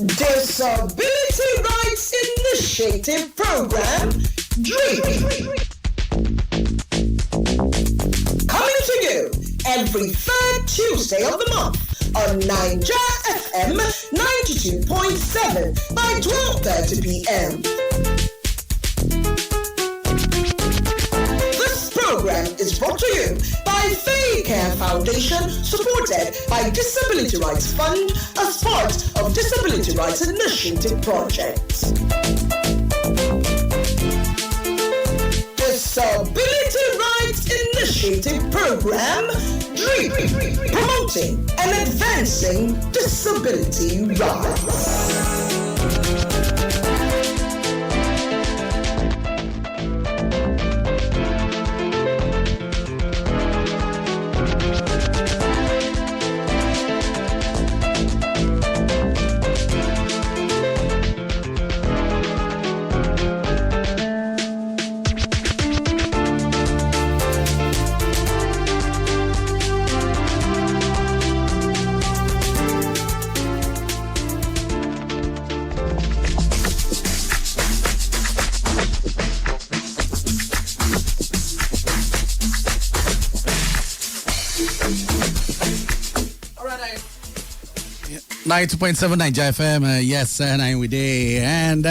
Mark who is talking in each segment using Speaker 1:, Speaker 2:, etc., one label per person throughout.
Speaker 1: Disability Rights Initiative Program, DREAM. Coming to you every third Tuesday of the month on Niger FM 92.7 by 12:30 p.m. This program is brought to you by Faecare Foundation, supported by Disability Rights Fund as part of Disability Rights Initiative Project. Disability Rights Initiative Program, DREAM, promoting and advancing disability rights.
Speaker 2: All right, 92.7 Niger FM, yes, and I'm with you. And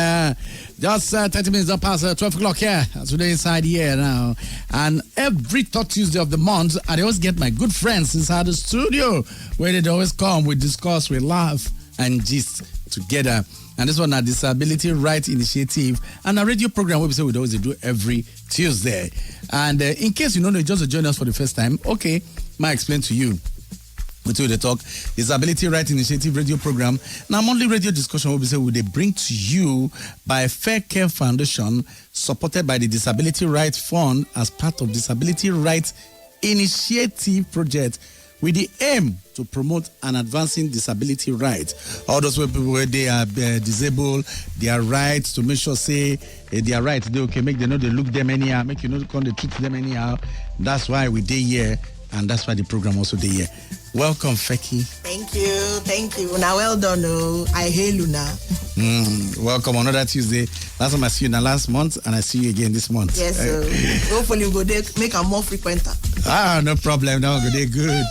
Speaker 2: just 30 minutes up past 12 o'clock here, as we're inside here now. And every third Tuesday of the month, I always get my good friends inside the studio, where they always come, we discuss, we laugh, and gist together. And this one, a Disability Rights Initiative, and a radio program we say we always do every Tuesday. And in case you don't know, just join us for the first time, okay, I explain to you. Until they talk, Disability Rights Initiative radio program. Now, monthly radio discussion will be said, will they bring to you by Faecare Foundation, supported by the Disability Rights Fund as part of Disability Rights Initiative Project, with the aim to promote and advancing disability rights. All those people where they are disabled, their rights to make sure say their rights, they okay, make they know they look them anyhow, make you know they treat them anyhow. That's why we day here, and that's why the program also day here. Welcome, Feki.
Speaker 1: Thank you. Now, well done. I hail you now.
Speaker 2: Welcome another Tuesday. Last time I see you in the last month, and I see you again this month.
Speaker 1: Yes, hopefully we'll go there, make a more frequenter.
Speaker 2: No problem. Now we'll go there. Good.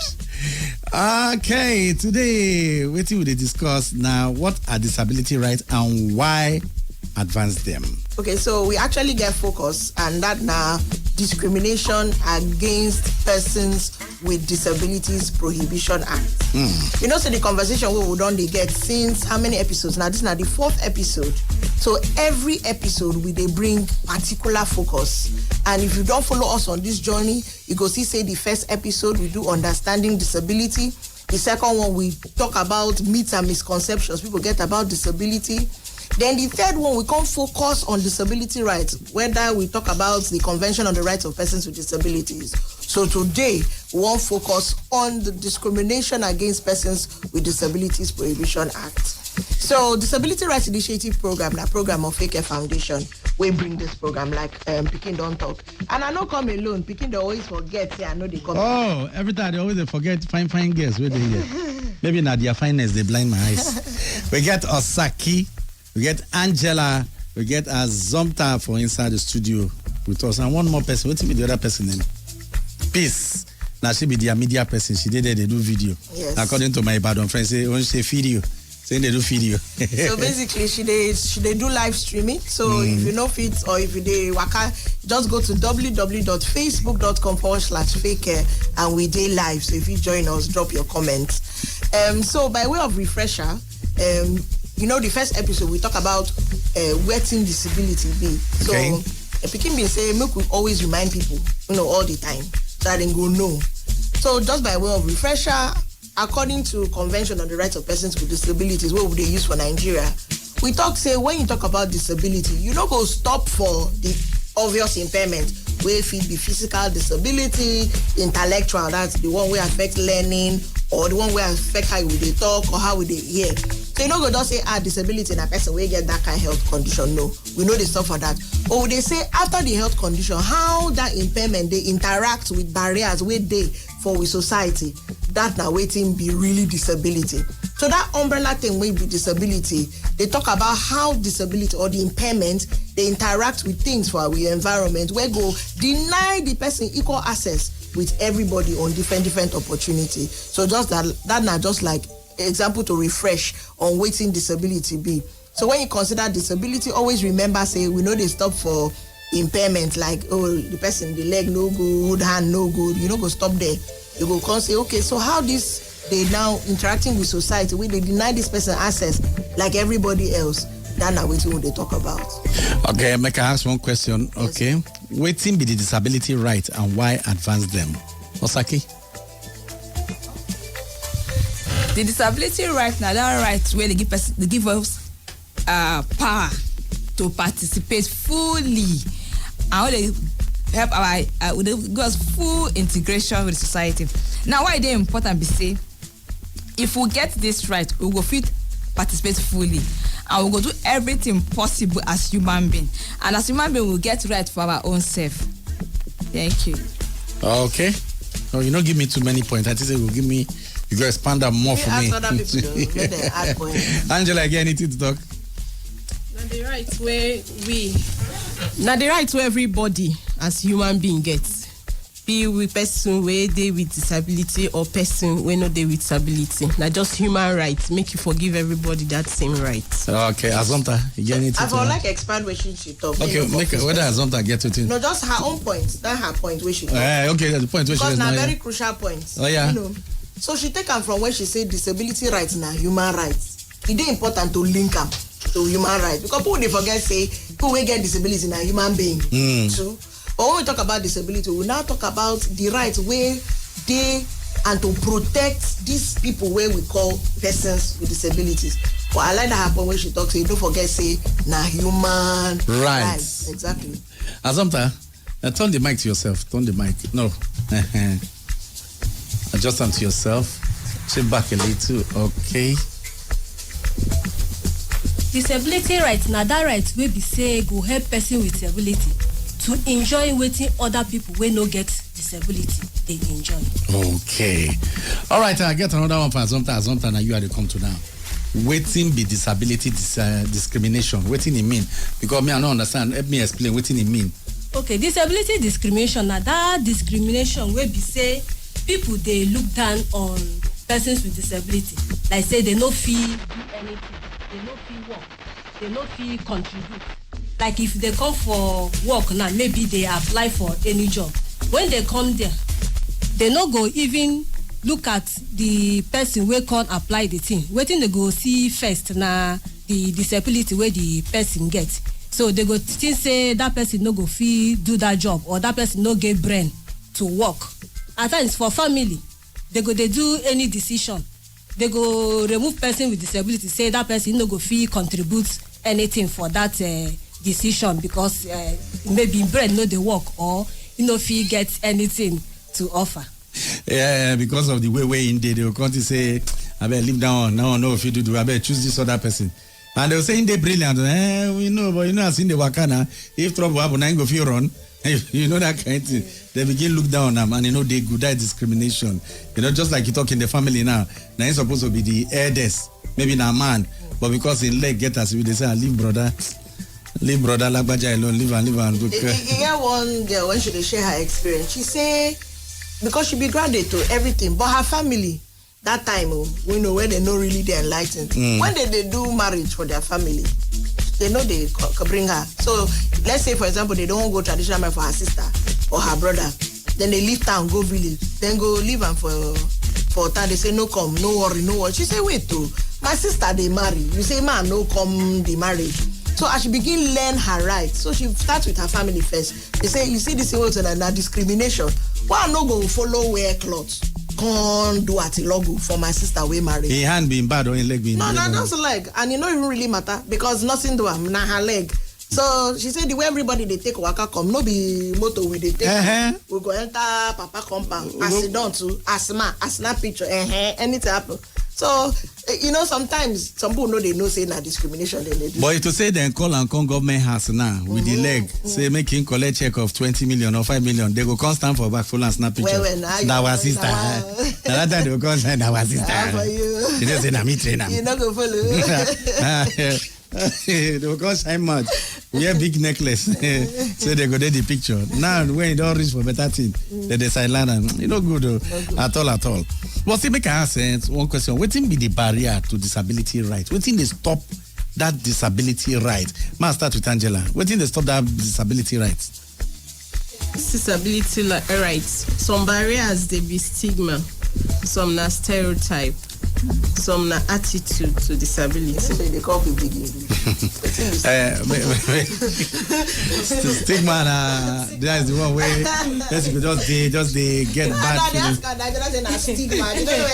Speaker 2: Okay, today, what will they discuss now? What are disability rights and why advance them?
Speaker 1: Okay, so we actually get focus, and that now Discrimination Against Persons with Disabilities Prohibition Act. You know, so the conversation we done they get since how many episodes? Now this is now the 4th episode. So every episode we they bring particular focus. And if you don't follow us on this journey, you go see say the first episode we do understanding disability. The second one we talk about myths and misconceptions people get about disability. Then the third one, we can't focus on disability rights, whether we talk about the Convention on the Rights of Persons with Disabilities. So today, we won't focus on the Discrimination Against Persons with Disabilities Prohibition Act. So Disability Rights Initiative Program, the program of Faecare Foundation, we bring this program like Pikin Don't Talk. And I know come alone, Pikin they always forget, I know they come.
Speaker 2: Oh, every time they always forget fine girls. Where they here. Maybe not their fineness, they blind my eyes. We get Osaki. We get Angela, we get Azomta for inside the studio with us. And one more person, what's the other person name? Peace. Now she be their media person. She did they do video.
Speaker 1: Yes.
Speaker 2: According to my Badon friend, say when she video, saying they do video.
Speaker 1: So basically, she do live streaming. So if you know fit or if you do waka, just go to www.facebook.com/Faecare and we day live. So if you join us, drop your comments. So by way of refresher, you know, the first episode we talk about wetin disability be. So Pikin been say make we always remind people, you know, all the time, so that they go know. So just by way of refresher, according to Convention on the Rights of Persons with Disabilities, what would they use for Nigeria? We talk say when you talk about disability, you don't go stop for the obvious impairment where it be physical disability, intellectual, that's the one where affect learning, or the one where affect how we they talk or how we they hear. So you know, go just say disability in a person where get that kind of health condition. No, we know they suffer that. Or they say after the health condition, how that impairment they interact with barriers where they for with society. That now waiting be really disability. So that umbrella thing may be disability. They talk about how disability or the impairment, they interact with things for our environment, where go deny the person equal access with everybody on different opportunity. So just that now just like example to refresh on waiting disability be. So when you consider disability, always remember, say, we know they stop for impairment, like, oh, the person, the leg no good, hand no good, you know, go stop there. You go come say, okay, so how this they now interacting with society, where they deny this person access like everybody else. That's not what they talk about.
Speaker 2: Okay, make I ask one question.
Speaker 1: Yes.
Speaker 2: Okay, waiting be the disability right and why advance them? Osaki?
Speaker 3: The disability right now, that right where they give us power to participate fully, and they help they give us full integration with society. Now, why they important be say, if we get this right, we will fit participate fully, and we will do everything possible as human being, and as human being, we'll get right for our own self. Thank you.
Speaker 2: Okay. No, you don't give me too many points. I just say you give me. You go expand that more for me.
Speaker 1: Other people let them add points.
Speaker 2: Angela, again, anything to talk?
Speaker 4: Now the right where everybody as human being gets, be with person where they with disability or person where not they with disability. Now just human rights make you forgive everybody that same right.
Speaker 2: Okay, Azonta, you anything to
Speaker 1: I would like expand where she talk.
Speaker 2: Okay, make whether Azonta get to it.
Speaker 1: No, just her own points. That's her point where she talk.
Speaker 2: Okay, that's the point where she
Speaker 1: because
Speaker 2: is
Speaker 1: now
Speaker 2: now.
Speaker 1: very crucial points.
Speaker 2: Oh yeah.
Speaker 1: You know. So she take them from where she said disability rights now human rights. It is important to link them to human rights because people they forget say who will get disability now human being too. But when we talk about disability, we now talk about the rights where they and to protect these people where we call persons with disabilities. But I like that happen when she talks. Say don't forget say now human rights. Exactly.
Speaker 2: Azonta, turn the mic to yourself. Turn the mic. No. Adjust them to yourself. Sit back a little. Okay.
Speaker 5: Disability rights, now that right will be say go help person with disability to enjoy waiting other people when no get disability they enjoy.
Speaker 2: Okay. All right, I get another one for Azonta, now you are to come to now. Waiting be disability discrimination. Waiting it mean? Because me I don't understand. Help me explain waiting it mean.
Speaker 5: Okay, disability discrimination, now that discrimination will be say people they look down on persons with disability. Like say they no fee do anything, they no fee work, they no fee contribute. Like if they come for work now, maybe they apply for any job. When they come there, they no go even look at the person where can't apply the thing. Waiting they go see first now the disability where the person gets. So they go still say that person no go fee do that job or that person no get brain to work. At times for family, they do any decision. They go remove person with disability, say that person no go fee contribute anything for that decision because maybe brain no they work or no fee get anything to offer.
Speaker 2: Yeah, because of the way in there, they will come to say, I better leave down, no, if you do, I better choose this other person. And they will say, they're brilliant. We know, but you know, I've seen the wakana. If trouble happen, I go feel run. You know that kind of thing. They begin look down on them and you know they good. That discrimination. You know, just like you talk in the family now. Now he's supposed to be the eldest, maybe not man, but because in leg get us, they say, leave brother like Baja alone, leave and good.
Speaker 1: Yeah, one girl when she share her experience, she say because she be graduate to everything, but her family that time, we know when they know really they enlightened. When they do marriage for their family, they know they bring her. So let's say, for example, they don't go traditional marriage for her sister or her brother. Then they leave town, go village. Then go leave them for town. They say, no come, no worry, no worry. She say, wait, too. My sister, they marry. You say, man, no come, the marriage. So as she begin learn her rights, so she starts with her family first. They say, you see this and discrimination. Why no go follow wear clothes? Can't do at a logo for my sister we married.
Speaker 2: Her hand being bad or her leg being bad?
Speaker 1: No, that's a leg. And it don't really matter because nothing do am na her leg. So she said the way everybody they take waka come, no be motor we they take. We go enter papa compound. Accident to asthma picture. Anything happen. So, sometimes some people know they know say na discrimination they do.
Speaker 2: But to say then call and come government house now with the leg, say making collect check of 20 million or 5 million, they go come stand for back full and snap picture. Now our sister. Now that time they go come stand our sister. You just say na me trainer.
Speaker 1: You not go follow.
Speaker 2: They will come shine mouth. Wear big necklace. So they go there the picture. Now when you don't reach for better thing, they decide and you know good at all. But still make I ask one question. What be the barrier to disability rights? What they stop that disability right? I'll start with Angela. What they stop that disability rights?
Speaker 4: Disability rights. Some barriers they be stigma, some na stereotype, some na attitude to disability.
Speaker 1: So they call people big English.
Speaker 2: Stigma that is the one way just they get bad feelings.
Speaker 1: Stigma. You don't know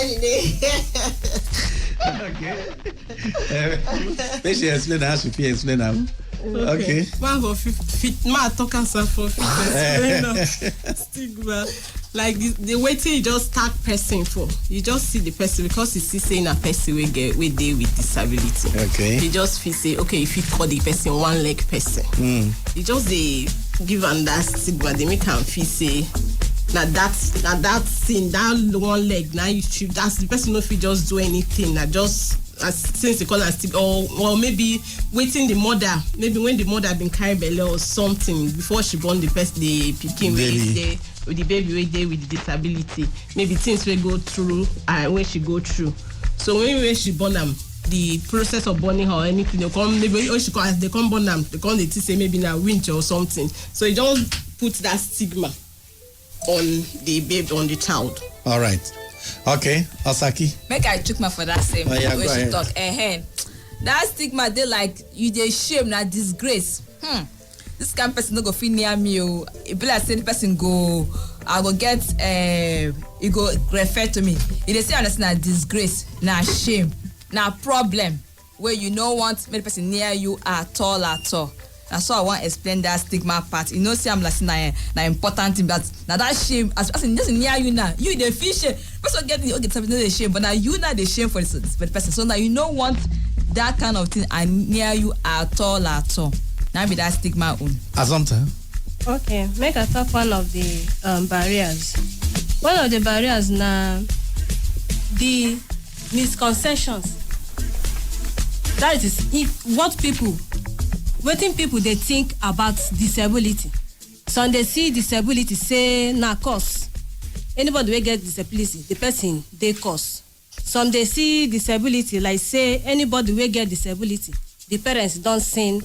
Speaker 2: Okay. Let she explain how she feel explain now. Okay.
Speaker 4: Man talk for stigma. Like the waiting you just start person for. You just see the person because you see saying a person we deal with disability.
Speaker 2: Okay.
Speaker 4: You just feel say okay if you call the person one leg person. You just they give them that stigma. They make them feel say that thing that one leg now you should that's the person not feel just do anything. That just since they call her stick or maybe waiting the mother maybe when the mother been carry belly or something before she born the pikin with the baby with the disability maybe things will go through when she go through so when she born them the process of borning her or anything they come maybe or they come born them they come they say maybe now winter or something so you don't put that stigma on the baby on the child.
Speaker 2: All right. Okay, Osaki.
Speaker 3: Make I chook my for that same way she talk. That stigma they like you they shame na disgrace. This kind of person no go fit near me. It be like say the person go, I go get you go refer to me. If they say understand na disgrace, na shame, na problem where you no want make the person near you at all. That's why I want to explain that stigma part. You know, see, I'm like na important thing, but now that shame, as person doesn't near you now, you the feel shame. Person getting something the shame, but now you not the shame for the person. So now you don't want that kind of thing and near you at all. Now be that stigma on.
Speaker 2: Azonta.
Speaker 5: Okay, make I talk one of the barriers. One of the barriers now, the misconceptions. That is what people they think about disability. Some they see disability say na cause. Anybody will get disability, the person they cause. Some they see disability like say anybody will get disability, the parents don't sin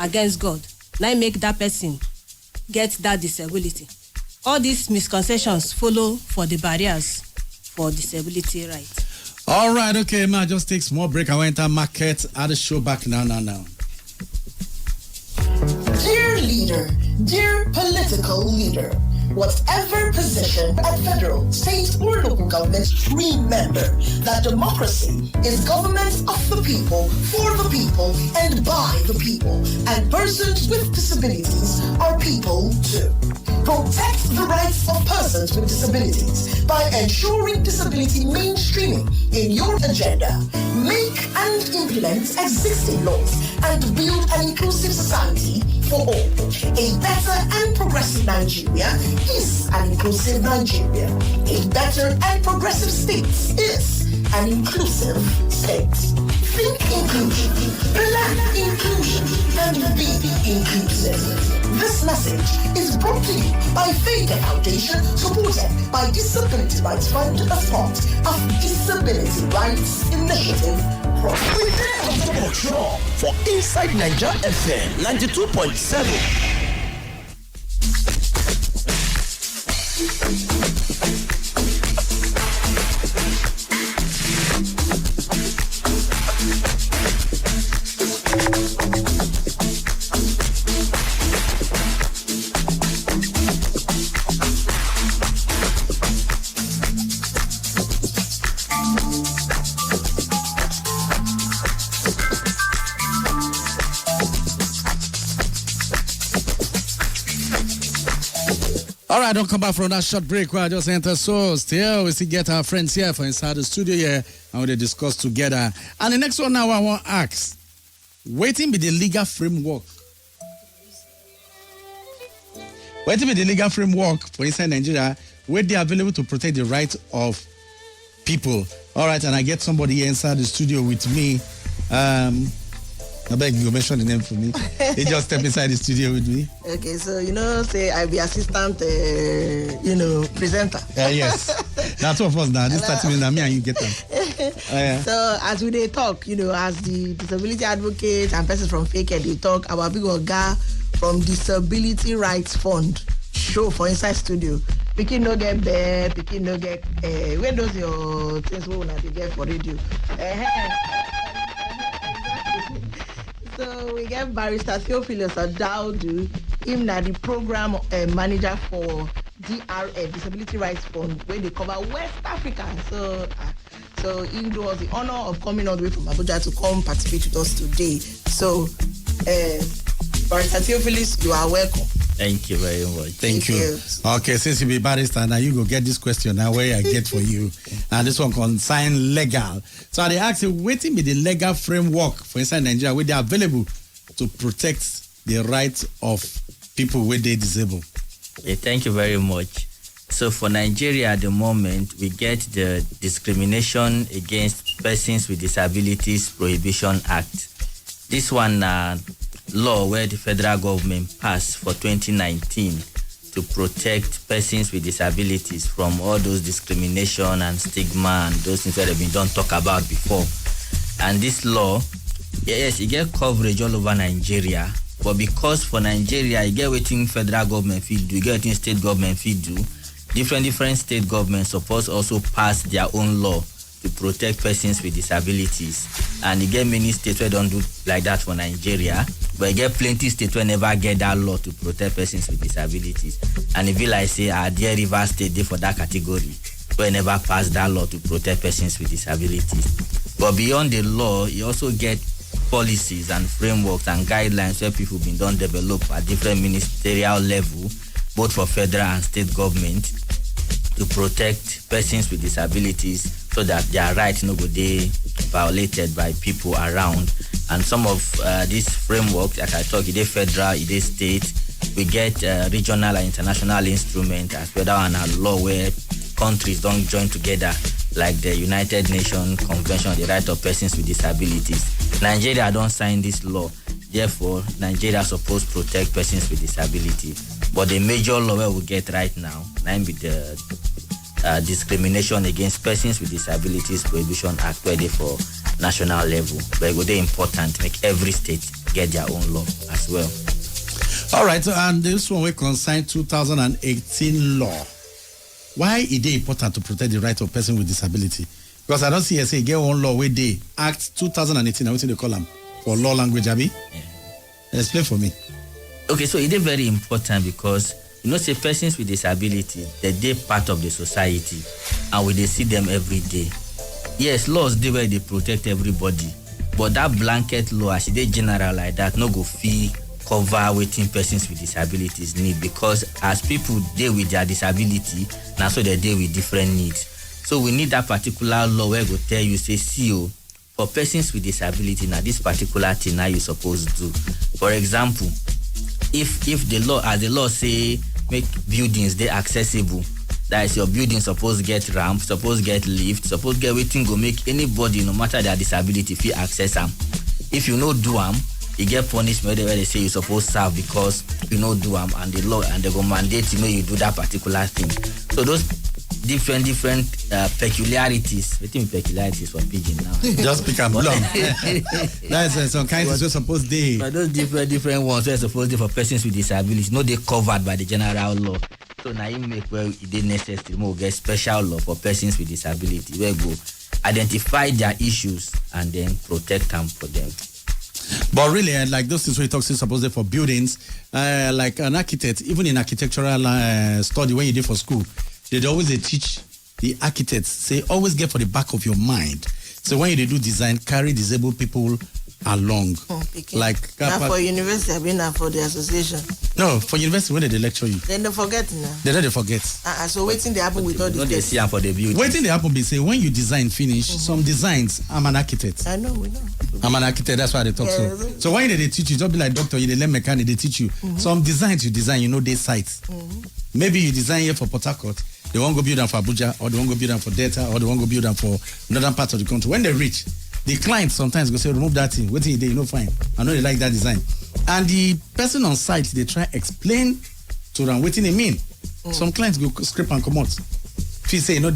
Speaker 5: against God. Now make that person get that disability. All these misconceptions follow for the barriers for disability rights.
Speaker 2: All right, okay, ma, just take small break. I went to market at the show back now.
Speaker 6: Dear leader, dear political leader, whatever position at federal, state, or local government, remember that democracy is government of the people, for the people, and by the people. And persons with disabilities are people too. Protect the rights of persons with disabilities by ensuring disability mainstreaming in your agenda. Make and implement existing laws and build an inclusive society for all. A better and progressive Nigeria is an inclusive Nigeria. A better and progressive state is an inclusive state. Think inclusion, plan inclusion, and be inclusive. This message is brought to you by Faecare Foundation, supported by Disability Rights Fund as part of Disability Rights Initiative.
Speaker 7: We dare for Inside Niger FM 92.7.
Speaker 2: All right, don't come back from that short break where I just enter. So still, we still get our friends here for inside the studio here, and we discuss together. And the next one now I want to ask, waiting be the legal framework. Waiting be the legal framework for inside Nigeria, where they are available to protect the rights of people. All right, and I get somebody here inside the studio with me. I beg you, mention the name for me. He just stepped inside the studio with me.
Speaker 1: Okay, so say I be assistant, presenter.
Speaker 2: Yes, that's two of us now. This 30 minutes, me and you get them. Yeah.
Speaker 1: So as we talk, as the disability advocates and persons from Faecare, they talk about big oga from Disability Rights Fund show for inside studio. Pikin no get bed, pikin no get. Where those your things we they get for radio? So we get Barrister Theophilus Adaudu, him na the program manager for DRF, Disability Rights Fund, where they cover West Africa. So him do us the honor of coming all the way from Abuja to come participate with us today. So Barrister Theophilus, you are welcome.
Speaker 8: Thank you very much.
Speaker 2: Thank you. Okay, since you be barrister, now you go get this question now where I get for you. And this one concern legal. So they ask you, waiting be the legal framework for inside Nigeria where they are available to protect the rights of people where they disabled.
Speaker 8: Thank you very much. So for Nigeria at the moment, we get the Discrimination Against Persons with Disabilities Prohibition Act. This one law where the federal government passed for 2019 to protect persons with disabilities from all those discrimination and stigma and those things that have been done talk about before. And this law, yes, it get coverage all over Nigeria, but because for Nigeria, you get waiting federal government feed do, you get waiting state government feed do, different state governments supposed also pass their own law to protect persons with disabilities. And you get many states where don't do like that for Nigeria, but you get plenty states where never get that law to protect persons with disabilities. And if you like say, dear River State, they for that category, where never pass that law to protect persons with disabilities. But beyond the law, you also get policies and frameworks and guidelines where people been done develop at different ministerial level, both for federal and state government, to protect persons with disabilities so that their rights no go dey violated by people around. And some of these frameworks, like I talk, it is federal, it is state. We get regional and international instruments as well as a law where countries don't join together, like the United Nations Convention on the Rights of Persons with Disabilities. Nigeria don't sign this law. Therefore, Nigeria is supposed to protect persons with disability. But the major law where we get right now, with the Discrimination Against Persons with Disabilities Prohibition Act, where they for national level. But it would be important to make every state get their own law as well.
Speaker 2: All right, and this one will concern 2018 law. Why is it important to protect the rights of persons with disability? Because I don't see say get one law where they Act 2018, what do they call them? For law language, Abi? Yeah. Explain for me.
Speaker 8: Okay, so it is very important because say persons with disability, they're part of the society and we they see them every day. Yes, laws they where they protect everybody, but that blanket law, as they general like that, no go fee cover waiting persons with disabilities need, because as people deal with their disability, now so they deal with different needs. So we need that particular law where go tell you, say, CEO, for persons with disability, now this particular thing now you supposed to do. For example, if the law, as the law say, make buildings they accessible, that is your building supposed to get ramp, supposed to get lift, supposed to get waiting go make anybody, no matter their disability, feel access them. If you no do them, you get punishment where they say you supposed to serve because you no do them, and the law and they go mandate you do that particular thing. So those different peculiarities. What mean peculiarities for pidgin now?
Speaker 2: Just pick up long. That's some kind of supposed to.
Speaker 8: But those different ones are supposed to for persons with disabilities, no, they covered by the general law. So now you make where it is necessary more get special law for persons with disability where go identify their issues and then protect them for them.
Speaker 2: But really, like those things we talk supposed for buildings, like an architect, even in architectural study when you did for school, they always teach the architects, say always get for the back of your mind. So when you do design, carry disabled people along. Like
Speaker 1: now for university, I mean, for the association.
Speaker 2: No, for university, when they lecture you,
Speaker 1: then they forget now.
Speaker 2: They forget.
Speaker 1: So waiting they happen with all
Speaker 8: Not
Speaker 1: these
Speaker 8: they see for the beauty.
Speaker 2: Waiting they happen be say when you design finish, some designs, I'm an architect.
Speaker 1: I know, we know.
Speaker 2: I'm an architect, that's why they talk so. So when they teach you, don't be like doctor, you learn mechanic, they teach you. Some designs you design, you know, they sites. Maybe you design here for Port Harcourt, they won't go build them for Abuja, or they won't go build them for Delta, or they won't go build them for northern part of the country. When they reach, the client sometimes go say, remove that thing, wait till you know, fine. I know they like that design. And the person on site, they try explain to them what they mean. Some clients go scrape and come out. If you say, no,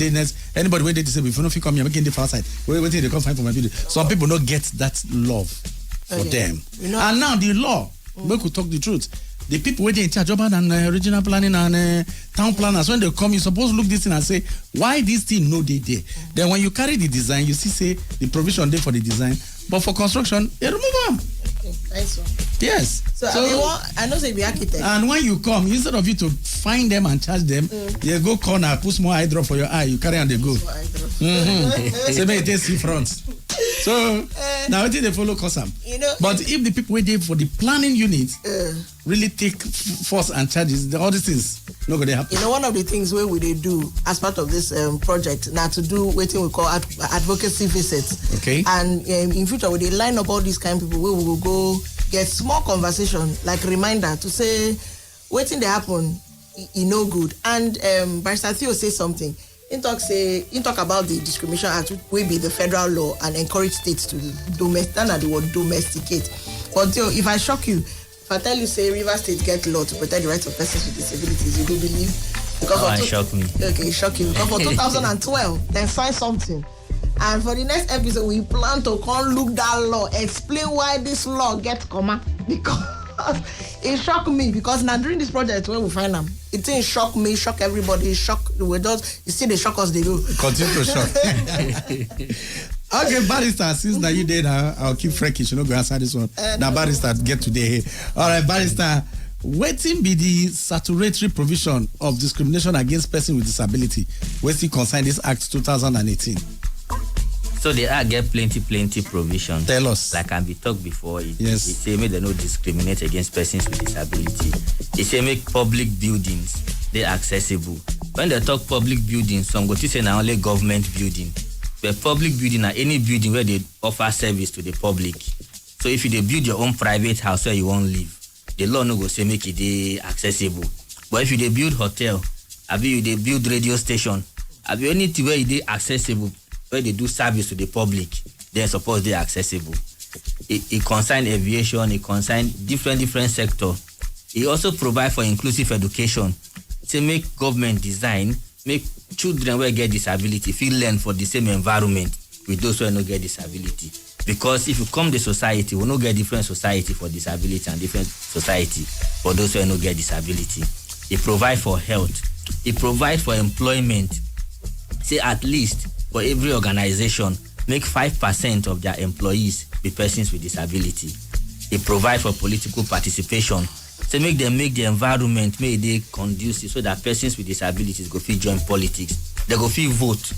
Speaker 2: anybody wait they say, if you don't come here, making the far side, wait till they come find for my video. Some people don't get that love for them. You know, and now the law, we could talk the truth. The people waiting in charge of regional planning and town planners, when they come, you supposed to look this thing and say, why this thing no they there? Then when you carry the design, you see say the provision there for the design, but for construction, they remove them.
Speaker 1: Okay, nice one.
Speaker 2: Yes.
Speaker 1: So I know they be architect.
Speaker 2: And when you come, instead of you to find them and charge them, they go corner, put small eye drop for your eye, you carry and they go. Say may they see front. So now I think they follow custom.
Speaker 1: You know,
Speaker 2: but if the people waiting for the planning unit really take force and charges, all these things not gonna happen.
Speaker 1: You know, one of the things where we they do as part of this project now to do what we call advocacy visits. Okay. And in future, we they line up all these kind of people where we will go get small conversation, like reminder to say waiting they happen, no good. And Barrister Theo say something. He talk about the Discrimination Act, which will be the federal law, and encourage states to domesticate. But Theo, if I shock you, if I tell you say River State get law to protect the rights of persons with disabilities, you do believe? Because
Speaker 8: shock me.
Speaker 1: Okay, shock you. Because for 2012, they signed something. And for the next episode, we plan to come look that law, explain why this law gets comma. Because it shocked me. Because now during this project, when we find them, it didn't shock me, shock everybody, shock the weirdos. You see, they shock us, they do.
Speaker 2: Continue to shock. Okay, Barrister, since now you did, I'll keep freakish. You know, go answer this one. Now, Barrister, get today. All right, Barrister. Waiting be the statutory provision of discrimination against persons with disability. Waiting concern this Act 2018.
Speaker 8: So the Act get plenty provision.
Speaker 2: Tell us.
Speaker 8: Like I talked before, it say make they no discriminate against persons with disability. It say make public buildings they accessible. When they talk public buildings, some go to say na only government building. But public building are any building where they offer service to the public. So if you build your own private house where you won't live, the law no go say make it dey accessible. But if you build hotel, abi you build radio station, abi anything where it dey accessible, where they do service to the public, then suppose they accessible. It concern aviation, it concern different sector. It also provide for inclusive education. To make government design, make children who get disability feel learn for the same environment with those who no get disability. Because if you come to society, we no get different society for disability and different society for those who no get disability. It provide for health. It provide for employment. Say at least for every organization, make 5% of their employees be persons with disability. It provide for political participation. So make the environment make they conducive so that persons with disabilities go fit join politics. They go fit vote.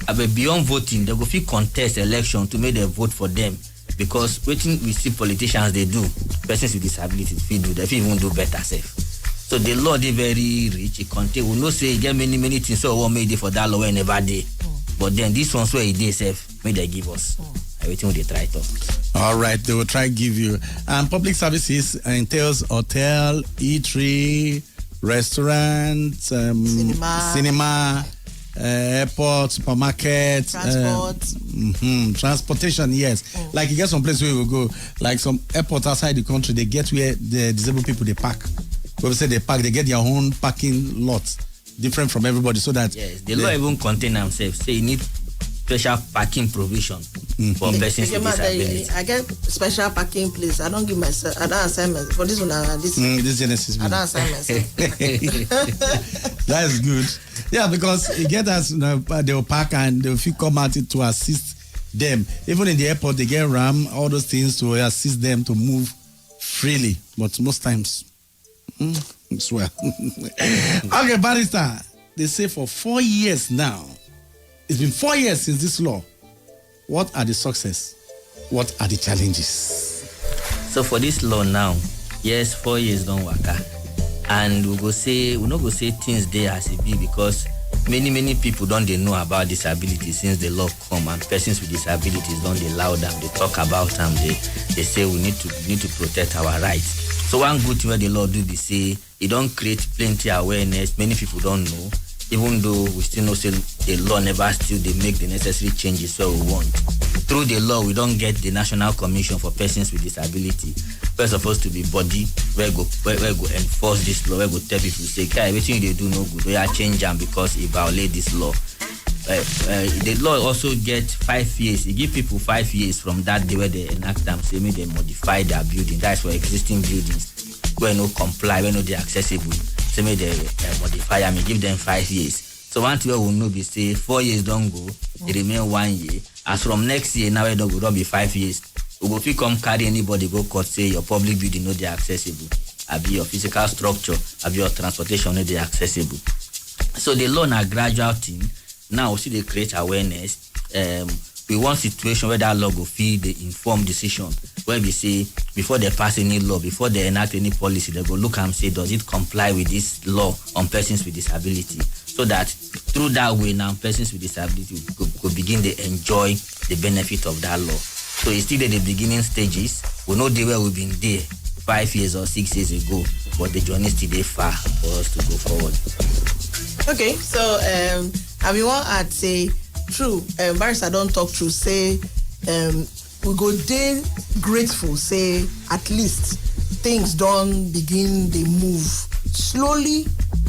Speaker 8: But beyond voting, they go fit contest election to make them vote for them. Because waiting we see politicians they do, persons with disabilities fit do, they fit even do better self. So the law they very rich. It contain we no say it get many things so what made it for that law and never day. But then this one's where it is safe, may they give us. Everything they try to.
Speaker 2: All right, they will try give you. And public services entails hotel, eatery, restaurant, cinema, airport, supermarket, transportation. Yes, like you get some place where we go, like some airport outside the country, they get where the disabled people they park. When we say they park, they get their own parking lot, different from everybody, so that
Speaker 8: yes, the law even contain themselves. Say you need special parking provision for persons with disability.
Speaker 1: I get special parking place. I don't give myself. I don't assign myself for this one.
Speaker 2: This Genesis.
Speaker 1: I don't assign myself.
Speaker 2: That's good. Yeah, because you get us, they will park and they will come out to assist them. Even in the airport, they get RAM, all those things to assist them to move freely. But most times, it's well. Okay, Barrister. They say for 4 years now. It's been 4 years since this law. What are the success? what are the challenges?
Speaker 8: So for this law now, yes, 4 years don't work. And we not go say things there as it be, because many people don't they know about disability since the law come, and persons with disabilities don't they allow them, they talk about them, they say we need to protect our rights. So one good thing where the law do be say it don't create plenty awareness. Many people don't know, even though we still know say the law never still they make the necessary changes where we want. Through the law, we don't get the National Commission for Persons with Disability. We're supposed to be body where go enforce this law, where go tell people say, "Okay, everything they do no good. We are change them because it violate this law." The law also get 5 years. It give people 5 years from that day where they enact them. Say maybe they modify their building. That's for existing buildings where no comply, where no they accessible. Say maybe they modify them. Give them 5 years. So one thing we will know be say 4 years don't go. It remain 1 year. As from next year now it don't go. Don't be 5 years. We go fit come carry anybody go court say your public building no they accessible. Abi your physical structure, abi your transportation no they accessible. So the law na gradual thing. Now we see they create awareness. We want situation where that law go feel the informed decision. Where we say before they pass any law, before they enact any policy, they go look and say does it comply with this law on persons with disability? So that through that way now persons with disability could begin to enjoy the benefit of that law. So it's still at the beginning stages. We know where we've been there 5 years or 6 years ago, but the journey is still there far for us to go forward.
Speaker 1: Okay, so I mean what I'd say true, Barrister don't talk true, say we go there grateful, say at least things don't begin they move slowly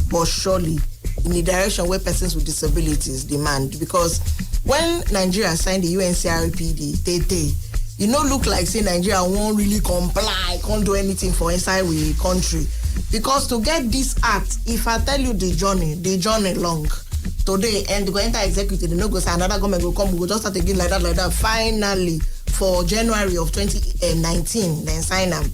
Speaker 1: but surely in the direction where persons with disabilities demand, because when Nigeria signed the UNCRPD, it no look like say Nigeria won't really comply, can't do anything for inside we country. Because to get this act, if I tell you the journey long. Today, and go enter executive, they no go say another government go come, we go just start again like that. Finally, for January of 2019, then sign them.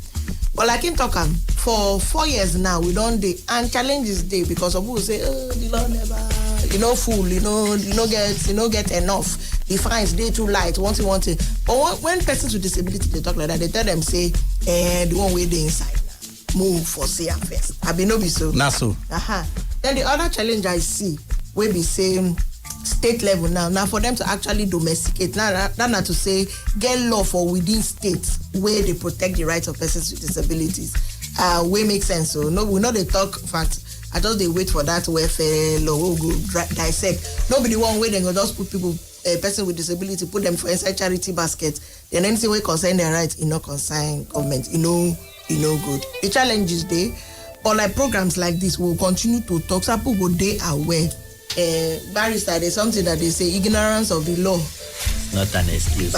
Speaker 1: But like in talking, for 4 years now, we don't do, and challenges day because of who say, oh, the law never, full, get enough. The fines day too light, want it. But when persons with disability they talk like that, they tell them say, the one way they inside now, move for say first. I be no be so.
Speaker 2: Not so.
Speaker 1: Then the other challenge I see, we be saying state level now for them to actually domesticate, not to say get law for within states where they protect the rights of persons with disabilities. We make sense. So no, we know they talk fact. I just they wait for that welfare law will go dissect. Nobody one way they go just put people person with disability, put them for inside charity basket. Then anything we concern their rights, not concern government. Good. The challenge is there, but like programs like this will continue to talk. So people go they aware. Barrister, there's something that they say ignorance of the law.
Speaker 8: Not an excuse.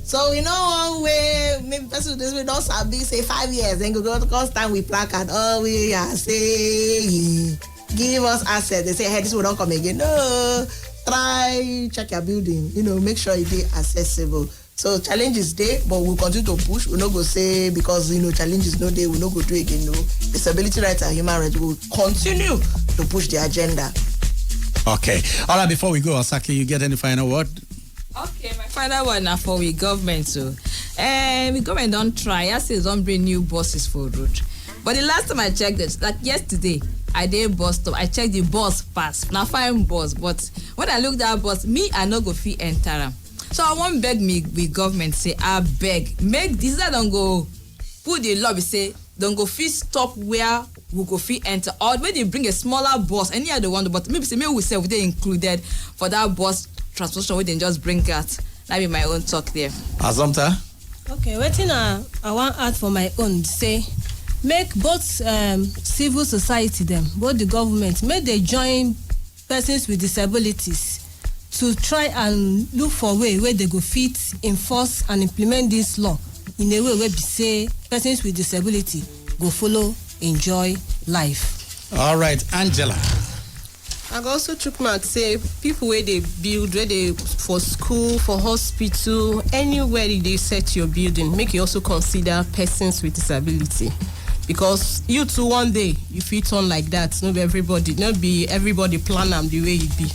Speaker 1: So one way maybe person with disability don't sabi say 5 years, then go stand with placard. Oh, we are saying give us access. They say, hey, this will not come again. No, try check your building. Make sure it is accessible. So challenges there, but we'll continue to push. We'll not go say because challenges no day, we'll not go do it again. No, disability rights and human rights will continue to push the agenda.
Speaker 2: Okay. All right, before we go, Asaki, you get any final word?
Speaker 3: Okay, my final word now for we government. So we government don't try. I say don't bring new buses for road. But the last time I checked it, like yesterday, I did bus stop. I checked the bus pass. Now fine bus, but when I look at bus, me I no go fit enter am. So I won't beg me with government say I beg make this that don't go put the lobby say don't go fit stop where we go fit enter, or when they bring a smaller bus any other one, but maybe we say we they included for that bus transportation we then just bring out. That be my own talk there.
Speaker 2: Azomta?
Speaker 5: Okay, waiting I want add for my own say make both civil society them, both the government, make they join persons with disabilities to try and look for a way where they go fit enforce and implement this law in a way where we say persons with disability go follow enjoy life.
Speaker 2: All right, Angela.
Speaker 4: I also took my say people where they build, where they for school, for hospital, anywhere they set your building, make you also consider persons with disability. Because you too one day you fit on like that. Not be everybody plan them the way it be.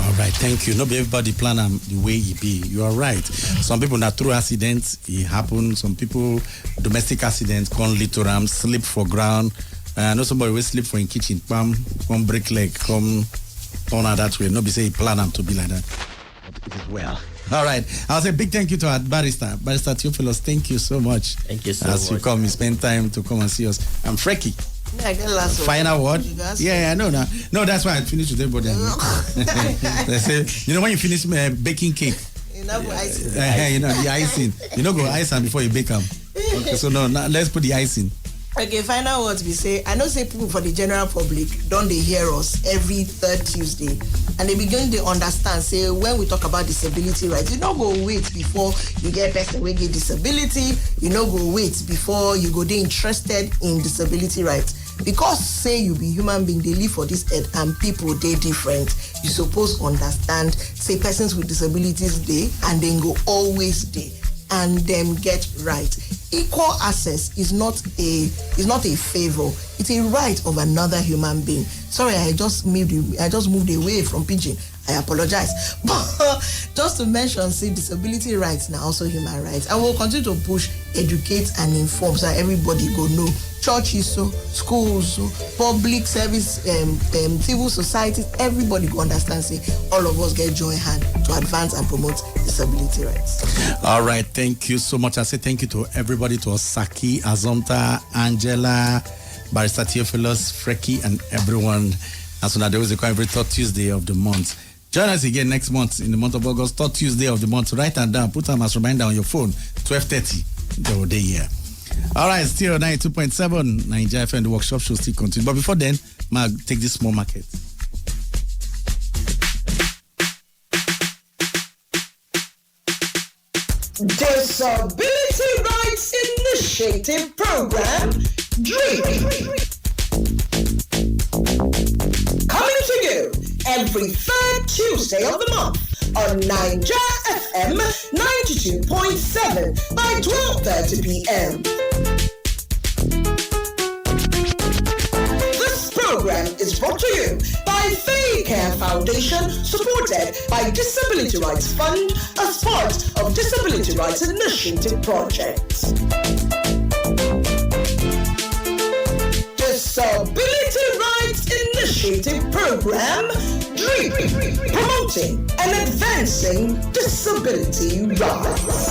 Speaker 2: All right, thank you. Not everybody plan the way it be. You are right. Some people that through accidents, it happen. Some people, domestic accidents, come little ram, sleep for ground. I know somebody will sleep for in kitchen, come break leg, come turn out that way. Nobody say he plan them to be like that. But it is well. All right. I'll say big thank you to our barrister Theophilus. Thank you so much.
Speaker 8: Thank you so much.
Speaker 2: As you come, you spend time to come and see us. I'm Freaky.
Speaker 1: Yeah, I get last
Speaker 2: Final word? Yeah, I know now. No, that's why I finished today, but they say, when you finish baking cake,
Speaker 1: icing.
Speaker 2: The icing. Go ice them before you bake them. Okay, so now let's put the icing.
Speaker 1: Okay, final words we say. I know say people for the general public don't they hear us every third Tuesday, and they begin to understand. Say when we talk about disability rights, you don't go wait before you get person with get disability. You don't go wait before you go dey interested in disability rights. Because say you be human being, they live for this earth, and people they different. You suppose understand. Say persons with disabilities they and then go always they and them get right. Equal access is not a favor. It's a right of another human being. Sorry, I just moved away from pidgin. I apologize. But just to mention, say disability rights now also human rights. And we'll continue to push, educate, and inform so everybody go know. Churches, schools, public service, civil society, everybody go understand, say all of us get join hand to advance and promote disability rights.
Speaker 2: All right, thank you so much. I say thank you to everybody, to Osaki, Azonta, Angela, Barrister Theophilus, Freaky, and everyone. As soon as there was every third Tuesday of the month. Join us again next month in the month of August, third Tuesday of the month. Write that down, put them as reminder on your phone, 12:30, the whole day here. All right, still 92.7 Nigeria FM, the workshop should still continue. But before then, I'll take this small market.
Speaker 6: Disability Rights Initiative Program, DREAM. Coming to you every third Tuesday of the month on Nigeria FM 92.7 by 12:30 p.m. This program is brought to you by Faecare Foundation, supported by Disability Rights Fund as part of Disability Rights Initiative Project. Disability Rights Initiative Program, DREAM, promoting and advancing disability rights.